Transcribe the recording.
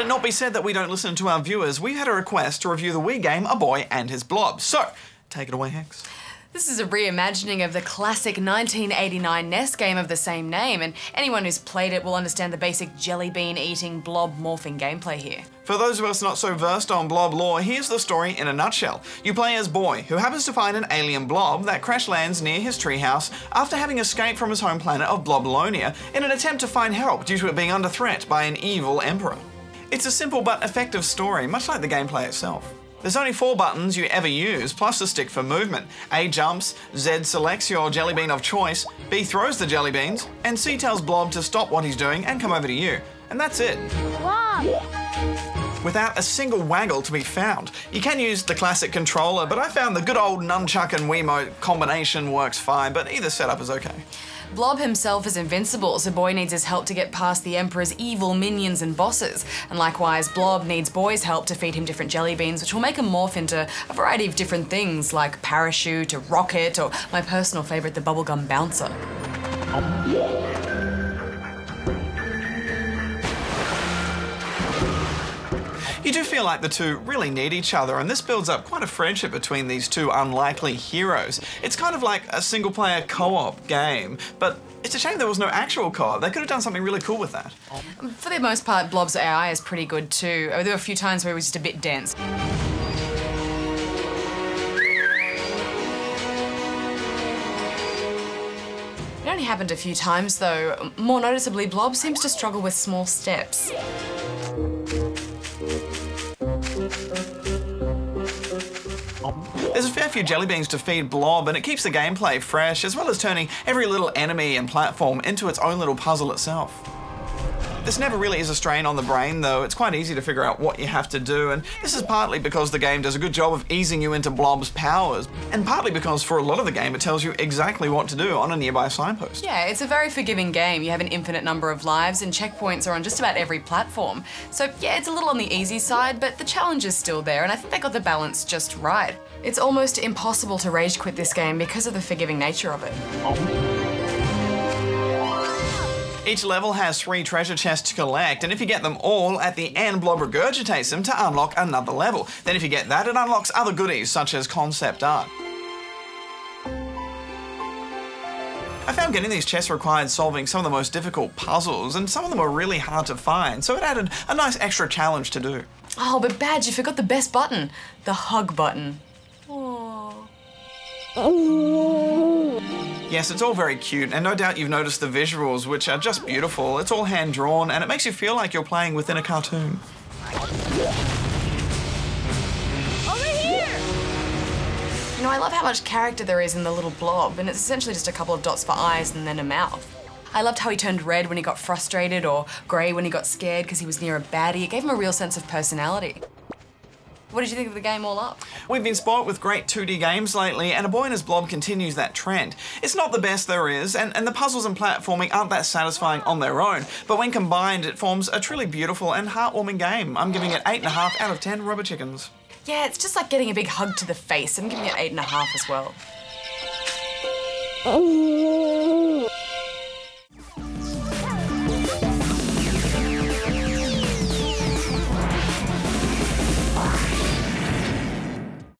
it not be said that we don't listen to our viewers, we had a request to review the Wii game A Boy and His Blob. So, take it away, Hex. This is a reimagining of the classic 1989 NES game of the same name, and anyone who's played it will understand the basic jelly bean eating blob morphing gameplay here. For those of us not so versed on blob lore, here's the story in a nutshell. You play as Boy, who happens to find an alien blob that crash lands near his treehouse after having escaped from his home planet of Bloblonia in an attempt to find help due to it being under threat by an evil emperor. It's a simple but effective story, much like the gameplay itself. There's only 4 buttons you ever use, plus a stick for movement. A jumps, Z selects your jelly bean of choice, B throws the jelly beans, and C tells Blob to stop what he's doing and come over to you. And that's it. Blob! Without a single waggle to be found. You can use the classic controller, but I found the good old nunchuck and Wiimote combination works fine, but either setup is okay. Blob himself is invincible, so Boy needs his help to get past the Emperor's evil minions and bosses. And likewise, Blob needs Boy's help to feed him different jelly beans, which will make him morph into a variety of different things, like parachute, a rocket, or my personal favourite, the bubblegum bouncer. You do feel like the two really need each other, and this builds up quite a friendship between these two unlikely heroes. It's kind of like a single-player co-op game, but it's a shame there was no actual co-op. They could have done something really cool with that. For the most part, Blob's AI is pretty good too. There were a few times where he was just a bit dense. It only happened a few times though. More noticeably, Blob seems to struggle with small steps. There's a fair few jelly beans to feed Blob, and it keeps the gameplay fresh, as well as turning every little enemy and platform into its own little puzzle itself. This never really is a strain on the brain though. It's quite easy to figure out what you have to do, and this is partly because the game does a good job of easing you into Blob's powers, and partly because for a lot of the game it tells you exactly what to do on a nearby signpost. Yeah, it's a very forgiving game. You have an infinite number of lives and checkpoints are on just about every platform. So yeah, it's a little on the easy side, but the challenge is still there, and I think they got the balance just right. It's almost impossible to rage quit this game because of the forgiving nature of it. Each level has 3 treasure chests to collect, and if you get them all, at the end Blob regurgitates them to unlock another level. Then if you get that, it unlocks other goodies such as concept art. I found getting these chests required solving some of the most difficult puzzles, and some of them were really hard to find, so it added a nice extra challenge to do. Oh, but Badge, you forgot the best button. The hug button. Yes, it's all very cute, and no doubt you've noticed the visuals, which are just beautiful. It's all hand-drawn, and it makes you feel like you're playing within a cartoon. Over here! You know, I love how much character there is in the little blob, and it's essentially just a couple of dots for eyes and then a mouth. I loved how he turned red when he got frustrated, or grey when he got scared because he was near a baddie. It gave him a real sense of personality. What did you think of the game all up? We've been spoilt with great 2D games lately, and A Boy and His Blob continues that trend. It's not the best there is, and the puzzles and platforming aren't that satisfying on their own, but when combined it forms a truly beautiful and heartwarming game. I'm giving it 8.5 out of 10 rubber chickens. Yeah, it's just like getting a big hug to the face. I'm giving it 8.5 as well.